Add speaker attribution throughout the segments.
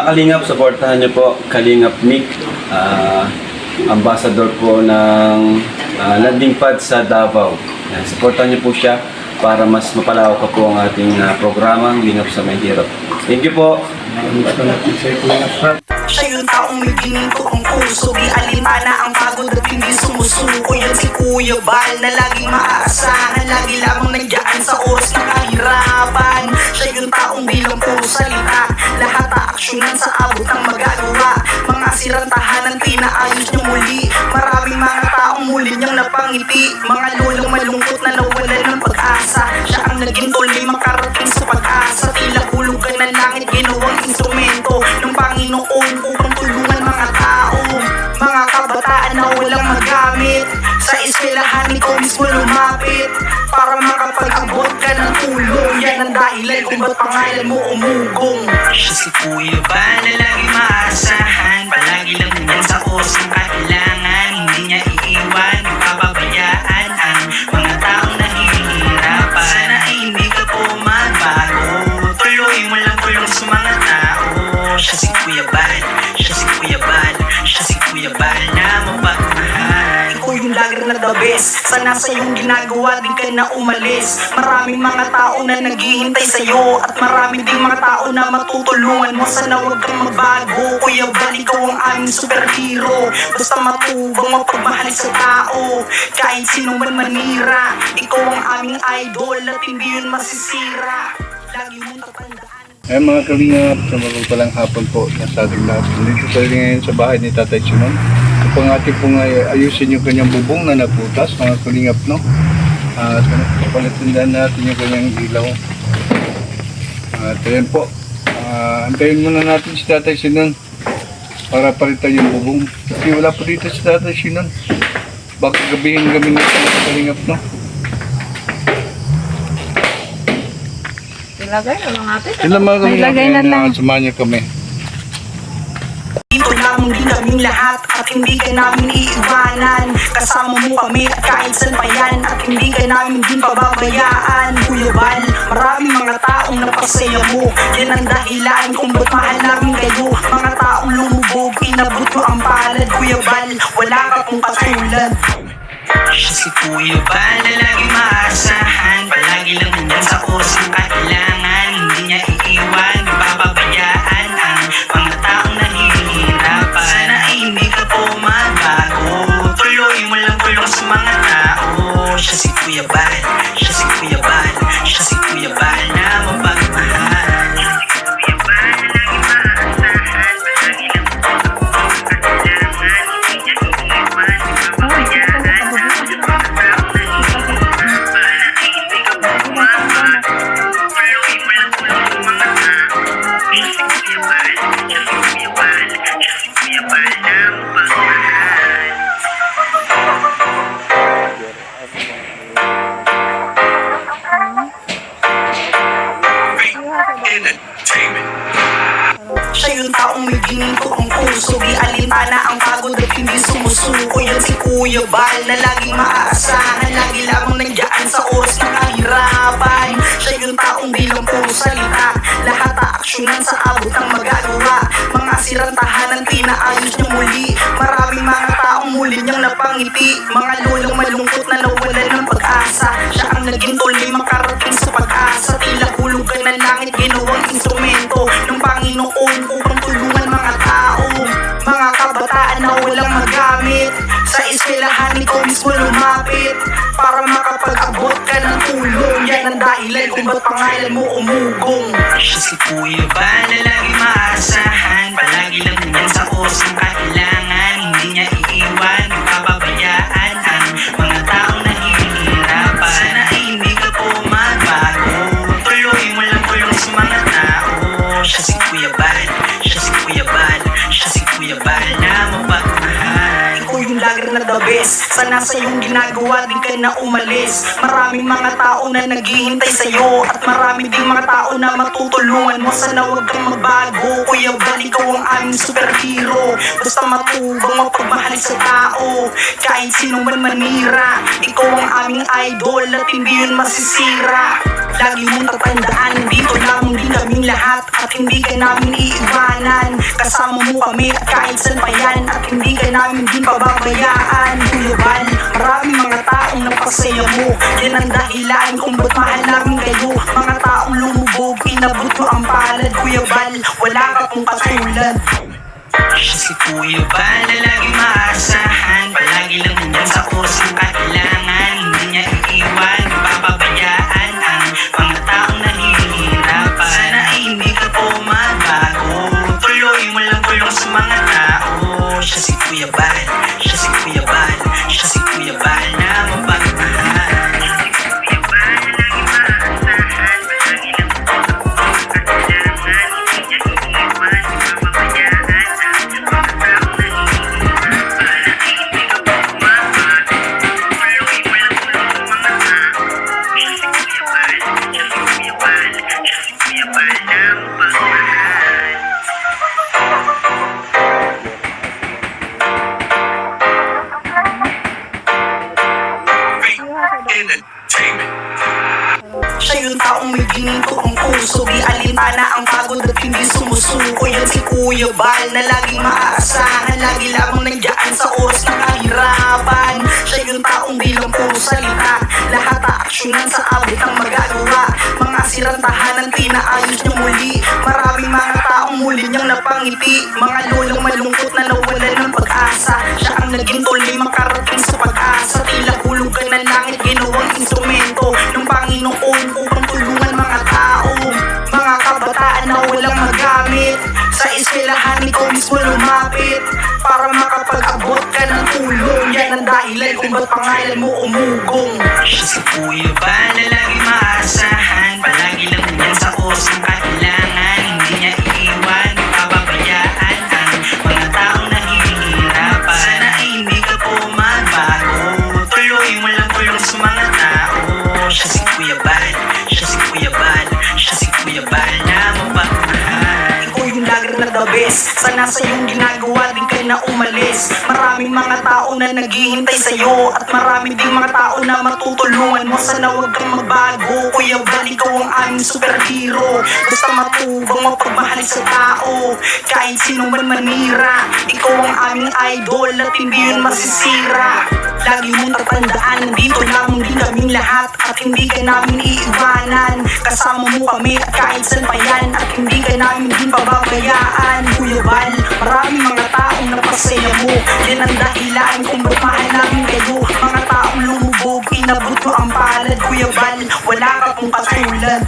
Speaker 1: Kalingap, supportahan niyo po Kalingap Mick, ambassador po ng landing pad sa Davao. Supportahan niyo po siya para mas mapalawak pa po ang ating programang Lingap sa May Hirap. Thank you po.
Speaker 2: Siya yung taong may gininto ang puso, di alintana ang pagod at hindi sumusuko. Yan si Kuya Bal na laging maaasahan, lagi lamang nandiyan sa oras ng kahirapan. Siya yung taong bilang puro salita, lahat aaksyonan sa abot ang magagawa. Mga sirang tahanan pinaayos niya muli, maraming mga taong muli niyang napangiti. Mga lolang malungkot na nawalan ng pag-asa, siya ang naging tuloy makarating sa pag-asa. Tila hulugan ng langit ginawang instrumento ng Panginoon upang tulungan mga tao. Mga kabataan na walang magamit, sa eskwelahan ikaw mismo lumapit para makapag-abot ka ng tulong. Yan ang dahilan kung ba't pangalan mo umugong. Siya si Kuya Bal na lagi maasahan, palagi lang yan sa oras ng kailangan. Hindi niya iiwan, pababayaan ang mga taong nahihirapan. Sana ay hindi ka po magbago, tuloy mo lang tulong sa mga tao. Siya si Kuya Bal, siya si Kuya Bal, siya si Kuya Bal na mapagmahal. Ikaw yung lagi na the best, sana sa iyong ginagawa din ka na umalis. Maraming mga tao na naghihintay sa'yo, at maraming ding mga tao na matutulungan mo. Sana huwag kang magbago, Kuya Bal, ikaw ang aming superhero. Basta matubang mapagmahal sa tao, kahit sino man manira. Ikaw ang aming idol at hindi yun masisira. Lagi mong tatandaan.
Speaker 3: Ay mga kalingap, sa magpalang hapon po sa ating lahat. Dito tayo ngayon sa bahay ni Tatay Sinon. Upang ating pong ayusin yung kanyang bubong na naputas, mga kalingap, no? Papalitindahan natin yung kanyang ilaw. At ayan po, antayin muna natin si Tatay Sinon para palitan yung bubong. Kasi wala po dito si Tatay Sinon. Baka gabihin kami nito, mga kalingap, no?
Speaker 4: Ilagay na lang natin.
Speaker 3: Sila mga kalingap,
Speaker 4: Ilagay na lang.
Speaker 3: samahan niyo kami.
Speaker 2: Dito lamang din kaming lahat at hindi ka namin iiwanan. Kasama mo kami at kahit saan pa yan, at hindi ka namin din pababayaan. Kuya Bal, maraming mga taong napasaya mo, yan ang dahilan kung ba't mahal namin kayo. Mga taong lumubog, inabot mo ang palad. Kuya Bal, wala ka kung katulad. Siya si Kuya Bal na lagi maasahan, palagi lang nandyan sa oras ng kailangan. Hindi niya iiwan, pababayaan ang mga taong nahihirapan. Sana ay hindi ka po magbago, tuloy mo lang tulong sa mga tao. Siya si Kuya Bal, siya si Kuya Bal, siya si Kuya Bal na mapagmahal. Siya yung taong may gininto ang puso, di alintana ang pagod at hindi sumusuko. Yan si Kuya Bal na laging maaasahan, lagi lamang nandiyan sa oras ng kahirapan. Siya yung taong bilang puro salita, lahat aaksyonan sa abot ang magagawa. Mga sirang tahanan pinaayos niya muli, maraming mga taong muli niyang napangiti. Mga lolang malungkot na nawalan ng pag-asa, siya ang naging tuloy makarating sa pag-asa. Tila hulugan ng langit ginawang instrumento ng Panginoon upang tulungan mga tao. Mga kabataan na walang magamit, sa eskwelahan ikaw mismo lumapit para makapag-abot ka ng tulong. Yan ang dahilan kung ba't pangalan mo umugong. Siya si Kuya Bal na lagi maasahan, palagi lang nandyan sa oras ng kailangan. Hindi niya iiwan, pababayaan ang mga taong nahihirapan. Sana ay hindi ka po magbago, tuloy mo lang tulong sa mga tao. Siya si Kuya Bal, siya si Kuya Bal, siya si Kuya Bal na mapagmahal. Ikaw yung lagi na the best, sana sa iyong ginagawa din ka na umalis. Maraming mga tao na naghihintay sa'yo, at maraming ding mga tao na matutulungan mo. Sana huwag kang magbago, Kuya Bal, ikaw ang aming superhero. Basta matubang mapagmahal sa tao, kahit sino man manira. Ikaw ang aming idol at hindi yun masisira. Lagi mong tatandaan, dito lamang din kaming lahat at hindi ka namin iiwanan. Kasama mo kami at kahit saan pa yan, at hindi ka namin din pababayaan. Kuya Bal, maraming mga taong napasaya mo, yan ang dahilan kung ba't mahal namin kayo. Mga taong lumubog, inabot mo ang palad. Kuya Bal, wala ka pong katulad. Siya si Kuya Bal na lagi maasahan, palagi lang nandyan sa oras ng kailangan. Hindi niya iiwan, papabayaan ang mga taong nahihirapan. Sana ay hindi ka po magbago, tuloy mo lang tulong sa mga tao. Siya si Kuya Bal, siya si Kuya Bal, siya si Kuya Bal na mapagmahal. Siya yung taong may ginto ang puso, di alintana ang pagod at hindi sumusuko. Yan si Kuya Bal na laging maaasahan, lagi lamang nandiyan sa oras ng kahirapan. Siya yung taong bilang puro salita, lahat aaksyonan sa abot ang magagawa. Mga sirang tahanan pinaayos niya muli, maraming mga taong muli niyang napangiti. Mga lolang malungkot na nawalan ng pag-asa, siya ang naging tuloy makarating sa pag-asa. Tila hulugan ng langit, ginawang instrumento ng Panginoon upang tulungan mga tao. Mga kabataan na walang magamit, sa eskwelahan ikaw mismo lumapit para makapag-abot ka ng tulong. Yan ang dahilan kung ba't pangalan mo umugong. Siya si Kuya Bal na lagi maasahan, palagi lang nandyan sa oras ng kailangan. Hindi niya iiwan, papabayaan ang mga taong nahihirapan. Sana ay hindi ka po magbago, tuloy mo lang tulong sa mga tao. Siya si Kuya Bal, siya si Kuya Bal, siya si Kuya Bal na mapagmahal. Ikaw yung lagi na the best, sana sa iyong ginagawa din ka na umalis. Maraming mga tao na naghihintay sa'yo, at maraming ding mga tao na matutulungan mo. Sana huwag kang magbago, Kuya Bal, ikaw ang aming superhero. Basta matubang mapagmahal sa tao, kahit sino man manira. Ikaw ang aming idol at hindi yun masisira. Lagi mong tatandaan, nandito lamang din kaming lahat, at hindi ka namin iiwanan. Kasama mo kami at kahit saan pa yan, at hindi ka namin din pababayaan. Kuya Bal, maraming mga taong napasaya mo, yan ang dahilan kung ba't mahal namin kayo. Mga taong lumubog, inabot mo ang palad. Kuya Bal, wala ka pong katulad.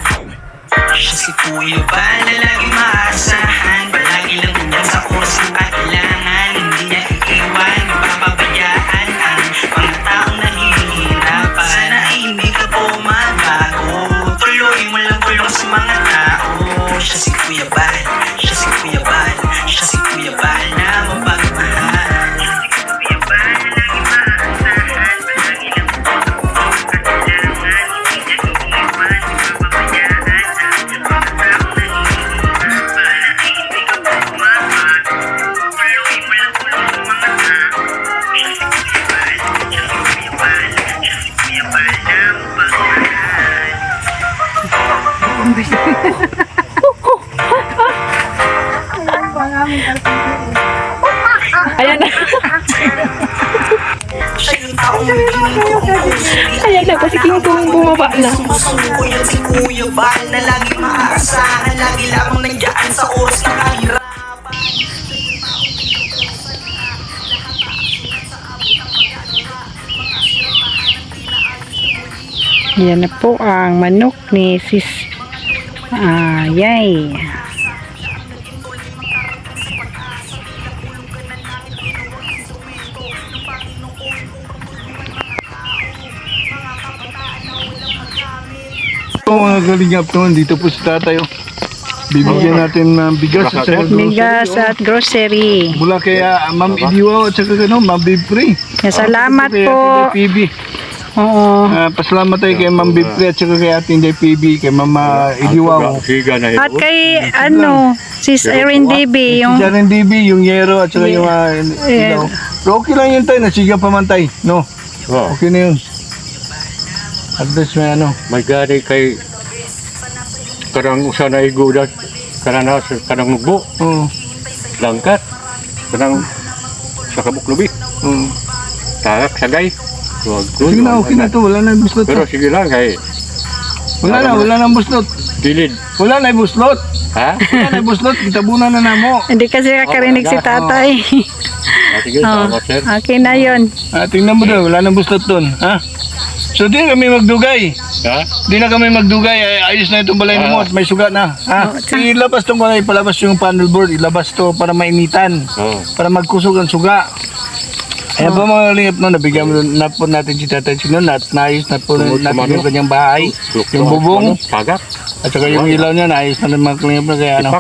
Speaker 2: Siya si Kuya Bal na lagi maasahan, palagi lang nandyan sa oras ng kailangan. Hindi niya iiwan, papabayaan ang mga taong nahihirapan. Sana ay hindi ka po magbago, tuloy mo lang tulong sa mga tao. Siya si Kuya Bal, siya si Kuya Bal, siya si Kuya Bal na mapagmahal.
Speaker 4: Ayan na.
Speaker 2: Siya yung taong may ginto ang puso, di
Speaker 4: Ayan na, kasi King Kong bumaba na.
Speaker 2: sumusuko. Yan si Kuya Bal na lagi maaasahan, lagi lamang nandiyan sa oras ng kahirapan.
Speaker 4: Yan na po ang manok ni Sis Yay.
Speaker 3: Mga kalingap naman, dito po si tatay. Bibigyan natin ng bigas at saka
Speaker 4: Bigas at grocery.
Speaker 3: mula kay Ma'am Idiwa at saka Ma'am Bibri.
Speaker 4: Salamat
Speaker 3: Kay
Speaker 4: po.
Speaker 3: Ate PB.
Speaker 4: Oo.
Speaker 3: Pasalamat tayo kay Ma'am Bibri at saka kay Ate PB, kay Ma'am Idiwa.
Speaker 4: At kay Sis Erin DB, yung
Speaker 3: Si Jaren DB, yung Yero at saka yung ilaw. Pero okay lang yun tayo, nasiga pa man tayo. No?
Speaker 5: Oh,
Speaker 3: Okay na yun. At least may
Speaker 5: may gari kay karang usa na iguda karana sa karang nugbo.
Speaker 3: Oo.
Speaker 5: langkat. Kanang sa kabuklubit. Tarak, sagay. Huwag doon.
Speaker 3: Sige na, okay na to. Wala na yung buslot.
Speaker 5: Pero sige lang, kay
Speaker 3: Wala na yung buslot.
Speaker 5: gilid.
Speaker 3: Wala na yung buslot.
Speaker 5: Ha?
Speaker 3: Wala na yung buslot. Kitabunan na namo.
Speaker 4: Hindi kasi kakarinig si tatay.
Speaker 5: Sige,
Speaker 4: Oh,
Speaker 5: salamat, sir.
Speaker 4: okay na yun.
Speaker 3: Tingnan mo daw. Wala na yung buslot doon. Ha? So di na kami magdugay.
Speaker 5: Ha?
Speaker 3: Di na kami magdugay. Ayos na itong balay mo at may suga na. Ha? Ilabas itong balay. Palabas yung panel board. Ilabas to para mainitan.
Speaker 5: Oo.
Speaker 3: Para magkusog ang suga. Ayan po mga lingap no, nabigyan mo na po natin si Tatay Sinon at naayos na po natin yung kanyang bahay, yung bubong,
Speaker 5: Sagap.
Speaker 3: at saka yung ilaw niya, naayos na rin mga lingap na kaya ano.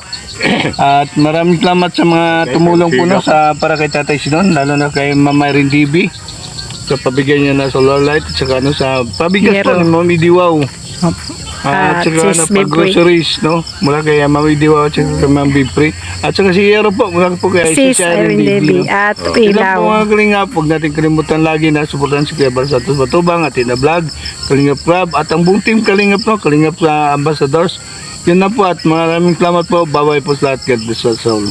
Speaker 3: At maraming salamat sa mga tumulong po no, sa para kay Tatay Sinon, lalo na kay Mama Erin TV. Sa pabigyan niya na solar light at saka ano, sa pabigas po
Speaker 4: Yero.
Speaker 3: ni Mami Diwaw.
Speaker 4: At
Speaker 3: At saka
Speaker 4: sis
Speaker 3: na pag-groceries, no? Mula kay Mami Diwaw at saka kay Ma'am Bipre. At saka si Yero po, mula po kay
Speaker 4: Sis Irene Debbie at
Speaker 3: Ilan po
Speaker 4: Ilaw.
Speaker 3: mga kalingap, huwag natin kalimutan lagi na suportahan si Kuya Bal Santos Batubang at Ina Vlog, Kalingap Club at ang buong team Kalingap no, Kalingap sa Ambassadors. Yun na po at maraming salamat po. Bye-bye po sa lahat. God bless us all.